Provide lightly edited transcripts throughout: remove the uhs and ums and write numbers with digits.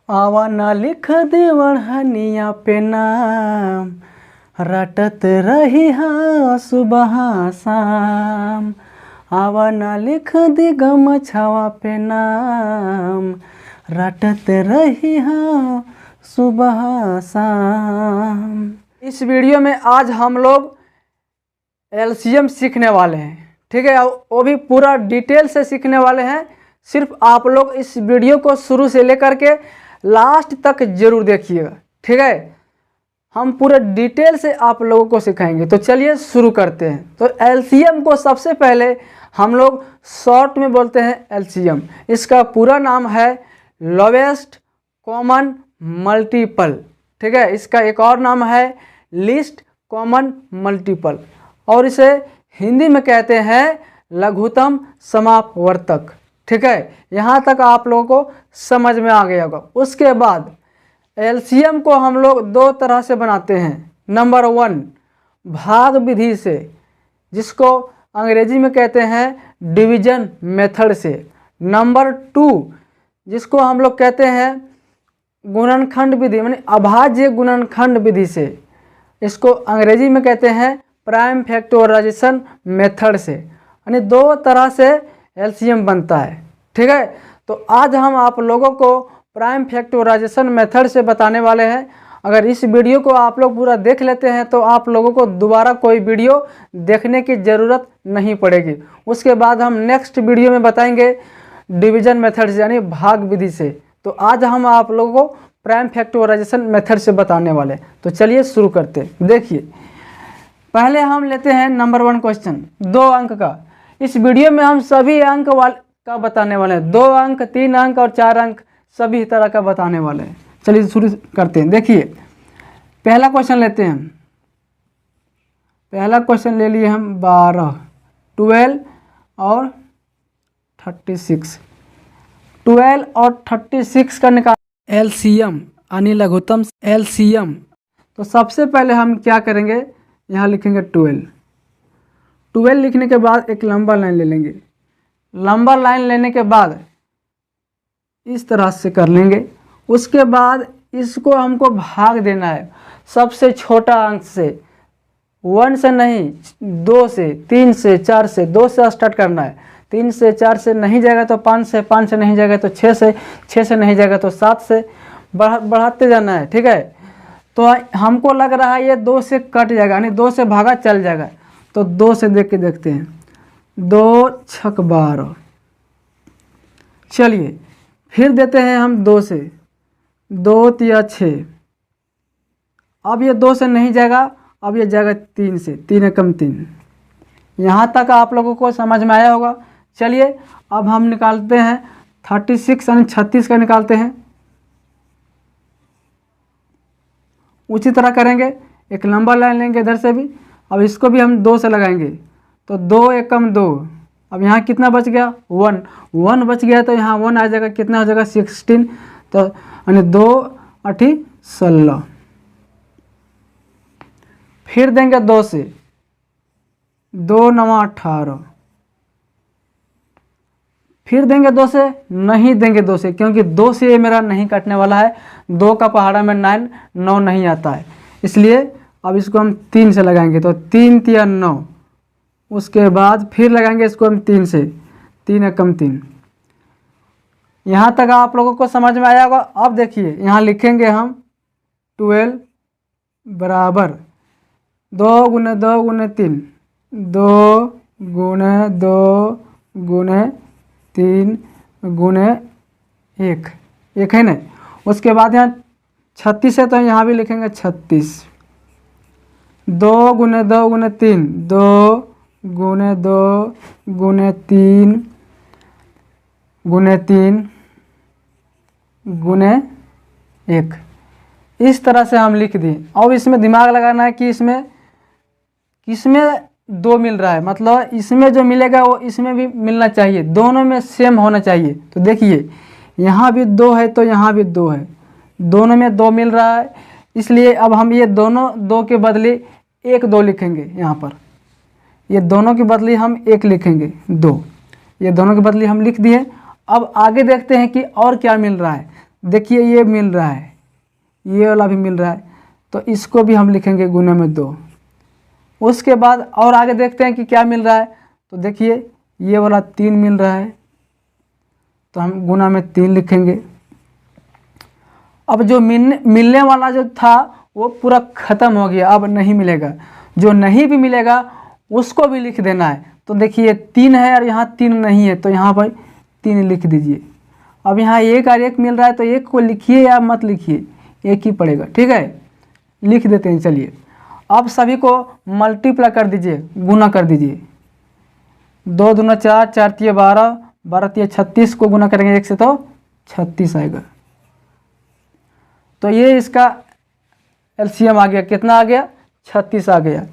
आवा ना लिख दे वढ़निया पे नाम, रटत रही हाँ सुबह शाम। आवा ना लिख दे गमछावा पे नाम, रटत रही हाँ सुबह शाम। इस वीडियो में आज हम लोग एलसीएम सीखने वाले हैं, ठीक है। वो भी पूरा डिटेल से सीखने वाले हैं। सिर्फ आप लोग इस वीडियो को शुरू से लेकर के लास्ट तक जरूर देखिएगा, ठीक है। हम पूरे डिटेल से आप लोगों को सिखाएंगे। तो चलिए शुरू करते हैं। तो एलसीएम को सबसे पहले हम लोग शॉर्ट में बोलते हैं एलसीएम। इसका पूरा नाम है लोवेस्ट कॉमन मल्टीपल, ठीक है। इसका एक और नाम है लीस्ट कॉमन मल्टीपल, और इसे हिंदी में कहते हैं लघुत्तम समापवर्तक, ठीक है। यहाँ तक आप लोगों को समझ में आ गया होगा। उसके बाद एलसीएम को हम लोग दो तरह से बनाते हैं। नंबर 1 भाग विधि से, जिसको अंग्रेजी में कहते हैं डिवीजन मेथड से। नंबर 2 जिसको हम लोग कहते हैं गुणनखंड विधि, माने अभाज्य गुणनखंड विधि से। इसको अंग्रेजी में कहते हैं प्राइम फैक्टराइजेशन मेथड से। यानी दो तरह से एलसीएम बनता है, ठीक है। तो आज हम आप लोगों को प्राइम फैक्टराइजेशन मेथड से बताने वाले हैं। अगर इस वीडियो को आप लोग पूरा देख लेते हैं तो आप लोगों को दोबारा कोई वीडियो देखने की ज़रूरत नहीं पड़ेगी। उसके बाद हम नेक्स्ट वीडियो में बताएंगे डिवीजन मेथड से, यानी भाग विधि से। तो आज हम आप लोगों को प्राइम फैक्टराइजेशन मेथड से बताने वाले हैं। तो चलिए शुरू करते हैं। देखिए, पहले हम लेते हैं नंबर 1 क्वेश्चन 2 अंक का। इस वीडियो में हम सभी अंक का बताने वाले हैं। 2 अंक, 3 अंक और 4 अंक सभी तरह का बताने वाले हैं। चलिए शुरू करते हैं। देखिए, पहला क्वेश्चन लेते हैं। पहला क्वेश्चन ले लिए हम 12, 12 और 36। 12 और 36 का निकाल एलसीएम यानी लघुत्तम एलसीएम। तो सबसे पहले हम क्या करेंगे, यहाँ लिखेंगे 12। 12 लिखने के बाद एक लंबा लाइन ले लेंगे। लंबा लाइन लेने के बाद इस तरह से कर लेंगे। उसके बाद इसको हमको भाग देना है सबसे छोटा अंक से। 1 से नहीं, 2 से, 3 से, 4 से। 2 से स्टार्ट करना है। 3 से 4 से नहीं जाएगा तो 5 से, 5 से नहीं जाएगा तो 6 से, 6 से नहीं जाएगा तो 7 से, बढ़ाते जाना है, ठीक है। तो हमको लग रहा है ये 2 से कट जाएगा, यानी 2 से भागा चल जाएगा। तो 2 से देख के देखते हैं। 2 छक 12। चलिए फिर देते हैं हम 2 से। 2 तिया 6। अब ये 2 से नहीं जाएगा, अब ये जाएगा 3 से। 3 एकम 3। यहाँ तक आप लोगों को समझ में आया होगा। चलिए अब हम निकालते हैं 36 यानी 36 का निकालते हैं। उसी तरह करेंगे, एक लंबा लाइन लेंगे इधर से भी। अब इसको भी हम 2 से लगाएंगे। तो 2 एकम 2। अब यहाँ कितना बच गया, 1 बच गया। तो यहाँ 1 आ जाएगा, कितना हो जाएगा 16। तो यानी 2 8 16। फिर देंगे 2 से। 2 9 18। फिर देंगे 2 से, नहीं देंगे 2 से, क्योंकि 2 से ये मेरा नहीं कटने वाला है। 2 का पहाड़ा में 9 नहीं आता है, इसलिए अब इसको हम 3 से लगाएंगे। तो 3 तिया 9। उसके बाद फिर लगाएंगे इसको हम 3 से। 3 एकम 3। यहाँ तक आप लोगों को समझ में आया होगा। अब देखिए, यहाँ लिखेंगे हम 12 बराबर 2 गुने 2 गुने 3, 2 गुने 2 गुने 3 गुने 1, एक है ना। उसके बाद यहाँ 36 है, तो यहाँ भी लिखेंगे 36। 2 गुने 2 गुने 3, 2 गुने 2 गुने 3 गुने 3 गुने 1। इस तरह से हम लिख दिए। अब इसमें दिमाग लगाना है कि इसमें किसमें 2 मिल रहा है, मतलब इसमें जो मिलेगा वो इसमें भी मिलना चाहिए, दोनों में सेम होना चाहिए। तो देखिए, यहाँ भी 2 है तो यहाँ भी 2 है, दोनों में 2 मिल रहा है। इसलिए अब हम ये दोनों 2 के बदले 1 2 लिखेंगे। यहाँ पर ये दोनों के बदले हम 1 लिखेंगे, 2। ये दोनों के बदले हम लिख दिए। अब आगे देखते हैं कि और क्या मिल रहा है। देखिए ये मिल रहा है, ये वाला भी मिल रहा है, तो इसको भी हम लिखेंगे गुना में 2। उसके बाद और आगे देखते हैं कि क्या मिल रहा है। तो देखिए ये वाला 3 मिल रहा है, तो हम गुना में 3 लिखेंगे। अब जो मिलने वाला जो था वो पूरा ख़त्म हो गया, अब नहीं मिलेगा। जो नहीं भी मिलेगा उसको भी लिख देना है। तो देखिए 3 है और यहाँ 3 नहीं है, तो यहाँ पर 3 लिख दीजिए। अब यहाँ 1 और 1 मिल रहा है, तो 1 को लिखिए या मत लिखिए, 1 ही पड़ेगा, ठीक है, लिख देते हैं। चलिए अब सभी को मल्टीप्लाई कर दीजिए, गुना कर दीजिए। 2 दूना 4, 4 तिया 12, 12 तिया 36 को गुना करेंगे 1 से तो 36 आएगा। तो ये इसका एलसीएम आ गया, कितना आ गया, 36 आ गया।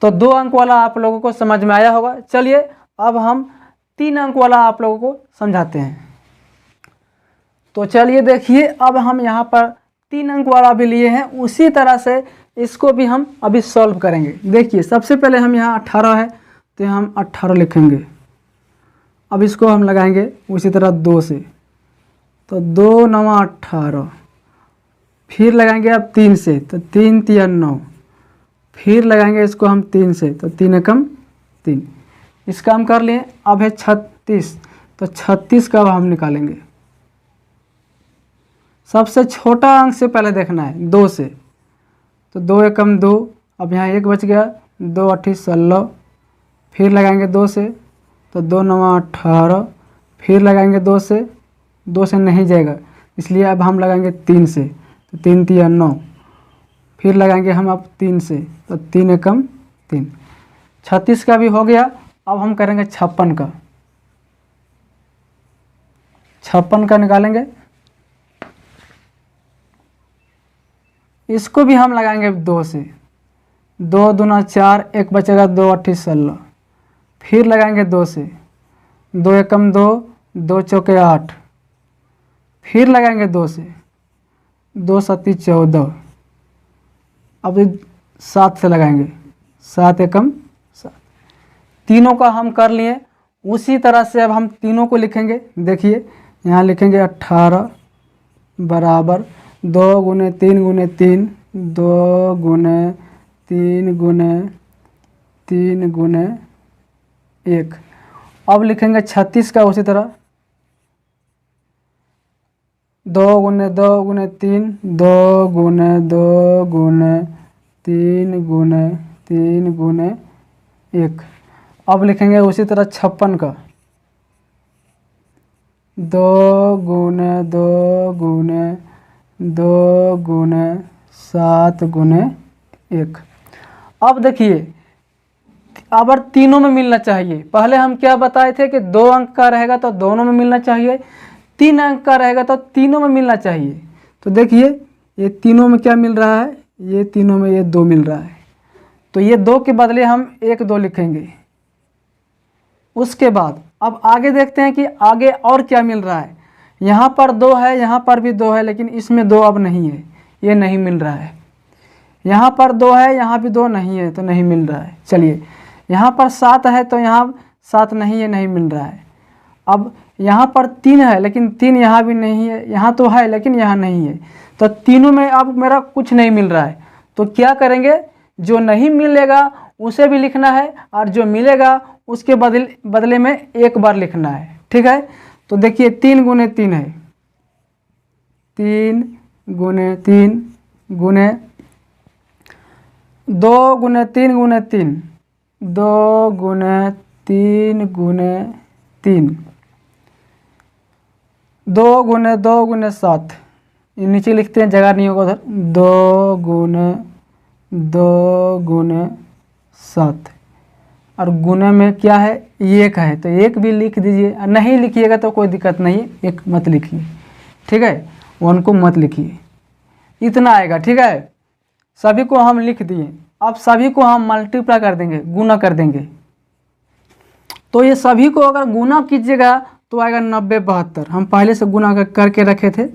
तो 2 अंक वाला आप लोगों को समझ में आया होगा। चलिए अब हम 3 अंक वाला आप लोगों को समझाते हैं। तो चलिए देखिए, अब हम यहाँ पर 3 अंक वाला भी लिए हैं, उसी तरह से इसको भी हम अभी सॉल्व करेंगे। देखिए सबसे पहले हम यहाँ 18 है, तो हम 18 लिखेंगे। अब इसको हम लगाएंगे उसी तरह 2 से, तो 2 9 18। फिर लगाएंगे अब 3 से, तो 3 तिया 9। फिर लगाएंगे इसको हम 3 से, तो 3 एकम 3। इसका हम कर लिए। अब है 36, तो 36 का हम निकालेंगे। सबसे छोटा अंक से पहले देखना है, 2 से, तो 2 एकम 2। अब यहाँ 1 बच गया, 2 8 16। फिर लगाएंगे 2 से, तो 2 9 18। फिर लगाएंगे 2 से, 2 से नहीं जाएगा, इसलिए अब हम लगाएंगे 3 से, तो 3 तिया 9। फिर लगाएंगे हम अब 3 से, तो 3 एकम 3। 36 का भी हो गया। अब हम करेंगे 56 का। 56 का निकालेंगे। इसको भी हम लगाएंगे 2 से, 2 दूना 4, 1 बचेगा, 2 8 16। फिर लगाएंगे 2 से, 2 एकम 2, 2 चौके 8। फिर लगाएंगे 2 से, 2 7 14। अब 7 से लगाएंगे, 7 एकम 7। तीनों का हम कर लिए। उसी तरह से अब हम तीनों को लिखेंगे। देखिए यहाँ लिखेंगे 18 बराबर 2 गुने 3 गुने 3, 2 गुने 3 गुने 3 गुने 1। अब लिखेंगे 36 का उसी तरह 2 गुने 2 गुने 3, 2 गुने 2 गुने 3 गुने 3 गुने 1। अब लिखेंगे उसी तरह 56 का 2 गुने 2 गुने 2 गुने 7 गुने 1। अब देखिए अब तीनों में मिलना चाहिए। पहले हम क्या बताए थे कि 2 अंक का रहेगा तो दोनों में मिलना चाहिए, 3 अंक का रहेगा तो तीनों में मिलना चाहिए। तो देखिए ये तीनों में क्या मिल रहा है, ये तीनों में ये 2 मिल रहा है, तो ये 2 के बदले हम 1 2 लिखेंगे। उसके बाद अब आगे देखते हैं कि आगे और क्या मिल रहा है। यहाँ पर 2 है, यहाँ पर भी 2 है, लेकिन इसमें 2 अब नहीं है, ये नहीं मिल रहा है। यहाँ पर 2 है, यहाँ भी 2 नहीं है, तो नहीं मिल रहा है। चलिए यहाँ पर 7 है, तो यहाँ 7 नहीं है, नहीं मिल रहा है। अब यहाँ पर 3 है, लेकिन 3 यहाँ भी नहीं है, यहाँ तो है लेकिन यहाँ नहीं है, तो तीनों में अब मेरा कुछ नहीं मिल रहा है। तो क्या करेंगे, जो नहीं मिलेगा उसे भी लिखना है और जो मिलेगा उसके बदले में 1 बार लिखना है, ठीक है। तो देखिए 3 गुने 3 है, 3 गुने 3 गुने 2 गुने 3 गुने 3, 2 गुने 3 गुने 3, 2 गुने 2 गुने 7। ये नीचे लिखते हैं, जगह नहीं होगा उधर। 2 गुने 2 गुने 7 और गुने में क्या है, 1 है, तो 1 भी लिख दीजिए। नहीं लिखिएगा तो कोई दिक्कत नहीं, 1 मत लिखिए, ठीक है, 1 को मत लिखिए, इतना आएगा, ठीक है। सभी को हम लिख दिए। अब सभी को हम मल्टीप्लाई कर देंगे, गुना कर देंगे। तो ये सभी को अगर गुना कीजिएगा तो आएगा 90 72। हम पहले से गुना करके रखे थे,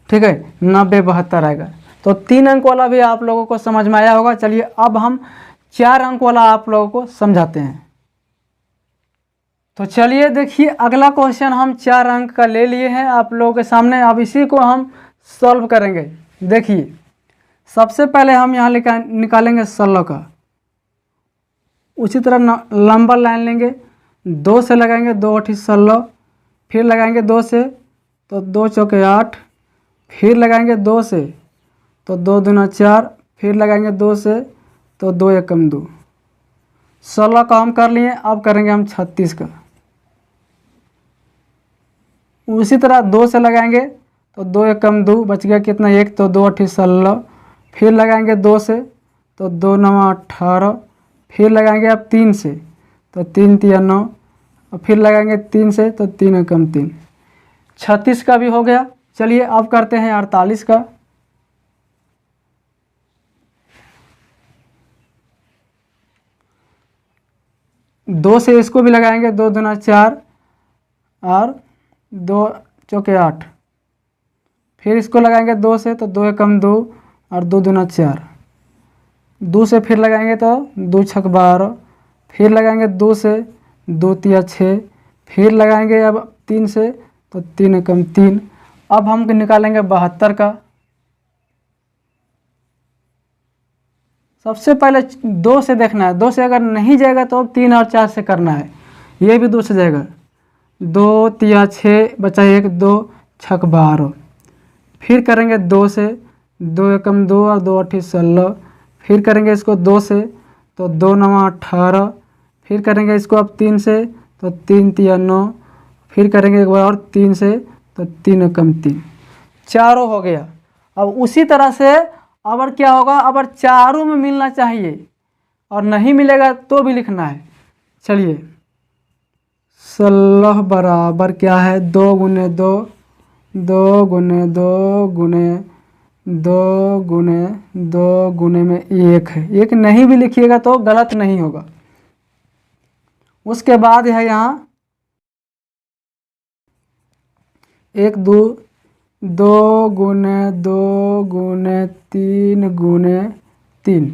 ठीक है, 90 72 आएगा। तो 3 अंक वाला भी आप लोगों को समझ में आया होगा। चलिए अब हम 4 अंक वाला आप लोगों को समझाते हैं। तो चलिए देखिए अगला क्वेश्चन हम 4 अंक का ले लिए हैं आप लोगों के सामने। अब इसी को हम सॉल्व करेंगे। देखिए सबसे पहले हम यहाँ निकालेंगे 16 का। उसी तरह लंबा लाइन लेंगे, 2 से लगाएंगे, 2 8 16, फिर लगाएंगे 2 से तो 2 चौके 8, फिर लगाएंगे 2 से तो 2 दूना 4, फिर लगाएंगे 2 से तो 2 एकम 2। 16 का हम कर लिए। अब करेंगे हम 36 का। उसी तरह 2 से लगाएंगे तो 2 एकम 2, बच गया कितना 1, तो 2 8 16, फिर लगाएंगे 2 से तो 2 9 18, फिर लगाएंगे अब 3 से तो 3 3 9, और फिर लगाएंगे 3 से तो 3 एकम 3। 36 का भी हो गया। चलिए अब करते हैं 48 का। दो से इसको भी लगाएंगे, 2 दूना 4 और 2 चौके 8, फिर इसको लगाएंगे 2 से तो 2 एकम 2 और 2 दूना 4, 2 से फिर लगाएंगे तो 2 छक 12, फिर लगाएंगे 2 से 2 तिया 6, फिर लगाएंगे अब 3 से तो 3 एकम 3। अब हम निकालेंगे 72 का। सबसे पहले 2 से देखना है, 2 से अगर नहीं जाएगा तो 3 और 4 से करना है। ये भी 2 से जाएगा, 2 तिया 6 बचा 1, 2 छक 12, फिर करेंगे 2 से 2 एकम 2 और 2 8 16, फिर करेंगे इसको 2 से तो 2 9 18, फिर करेंगे इसको अब 3 से तो 3 तिया 9, फिर करेंगे एक बार और 3 से तो 3 एकम 3। चारों हो गया। अब उसी तरह से अबर क्या होगा, अबर चारों में मिलना चाहिए और नहीं मिलेगा तो भी लिखना है। चलिए 16 बराबर क्या है, 2 गुने 2, 2 गुने 2 गुने 2 गुने 2 गुने में 1 है। 1 नहीं भी लिखिएगा तो गलत नहीं होगा। उसके बाद है यहाँ 1 2 2 गुने 2 गुने 3 गुने 3,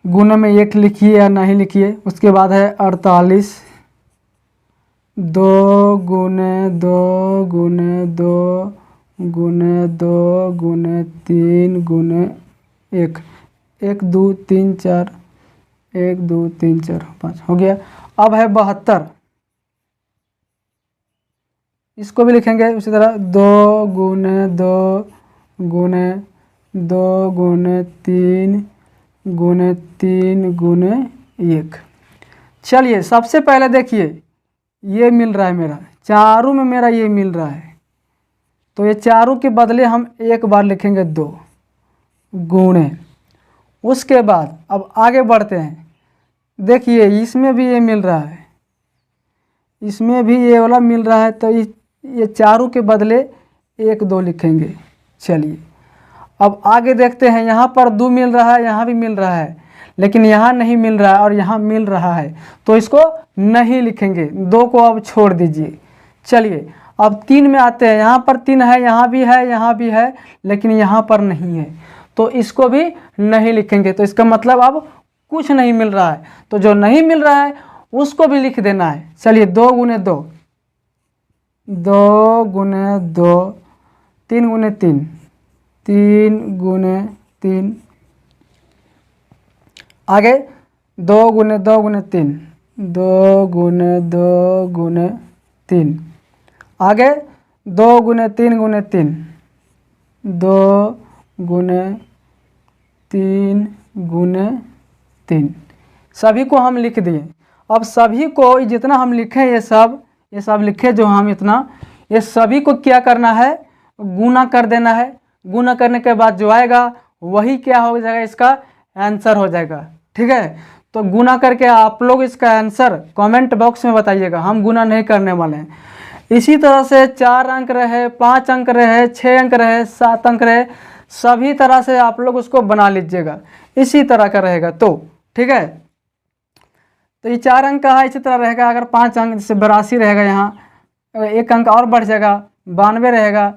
गुने में 1 लिखिए या नहीं लिखिए। उसके बाद है 48, 2 गुने 2 गुने 2 गुने 2 गुने 3 गुने 1, 1 2 3 4, 1 2 3 4 5 हो गया। अब है 72, इसको भी लिखेंगे उसी तरह 2 गुने 2 गुने 2 गुने 3 गुने 3 गुने 1। चलिए सबसे पहले देखिए ये मिल रहा है मेरा, चारों में मेरा ये मिल रहा है, तो ये चारों के बदले हम एक बार लिखेंगे 2 गुणे। उसके बाद अब आगे बढ़ते हैं। देखिए इसमें भी ये मिल रहा है, इसमें भी ये वाला मिल रहा है, तो ये चारों के बदले 1 2 लिखेंगे। चलिए अब आगे देखते हैं। यहाँ पर 2 मिल रहा है, यहाँ भी मिल रहा है, लेकिन यहाँ नहीं मिल रहा है और यहाँ मिल रहा है, तो इसको नहीं लिखेंगे, 2 को अब छोड़ दीजिए। चलिए अब 3 में आते हैं। यहाँ पर 3 है, यहाँ भी है, यहाँ भी है, लेकिन यहाँ पर नहीं है, तो इसको भी नहीं लिखेंगे। तो इसका मतलब अब कुछ नहीं मिल रहा है, तो जो नहीं मिल रहा है उसको भी लिख देना है। चलिए 2 गुने 2, 2 गुने 2, 3 गुने 3, 3 गुने 3, आगे 2 गुने 2 गुने 3, 2 गुने 2 गुने 3, आगे 2 गुने 3 गुने 3, 2 गुने 3 गुने 3। सभी को हम लिख दिए। अब सभी को जितना हम लिखें ये सब लिखे जो हम इतना, ये सभी को क्या करना है, गुना कर देना है। गुना करने के बाद जो आएगा वही क्या हो जाएगा, इसका आंसर हो जाएगा। ठीक है, तो गुना करके आप लोग इसका आंसर कमेंट बॉक्स में बताइएगा, हम गुना नहीं करने वाले हैं। इसी तरह से 4 अंक रहे, 5 अंक रहे, 6 अंक रहे, 7 अंक रहे, सभी तरह से आप लोग उसको बना लीजिएगा। इसी तरह का रहेगा तो ठीक है। तो ये 4 अंक का है, इसी तरह रहेगा। अगर 5 अंक जैसे 82 रहेगा, यहाँ 1 अंक और बढ़ जाएगा, 92 रहेगा।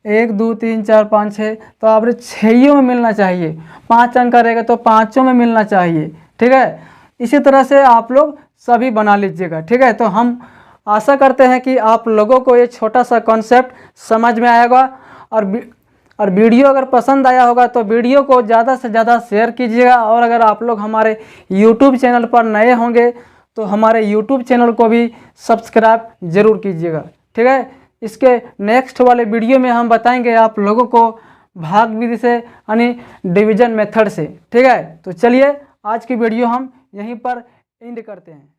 1 2 3 4 5 6, तो आप 6 में मिलना चाहिए। 5 अंक का रहेगा तो 5 में मिलना चाहिए। ठीक है, इसी तरह से आप लोग सभी बना लीजिएगा। ठीक है, तो हम आशा करते हैं कि आप लोगों को ये छोटा सा कॉन्सेप्ट समझ में आएगा और वीडियो अगर पसंद आया होगा तो वीडियो को ज़्यादा से ज़्यादा शेयर कीजिएगा। और अगर आप लोग हमारे यूट्यूब चैनल पर नए होंगे तो हमारे यूट्यूब चैनल को भी सब्सक्राइब ज़रूर कीजिएगा, ठीक है। इसके नेक्स्ट वाले वीडियो में हम बताएंगे आप लोगों को भाग विधि से यानी डिवीजन मेथड से, ठीक है। तो चलिए आज की वीडियो हम यहीं पर एंड करते हैं।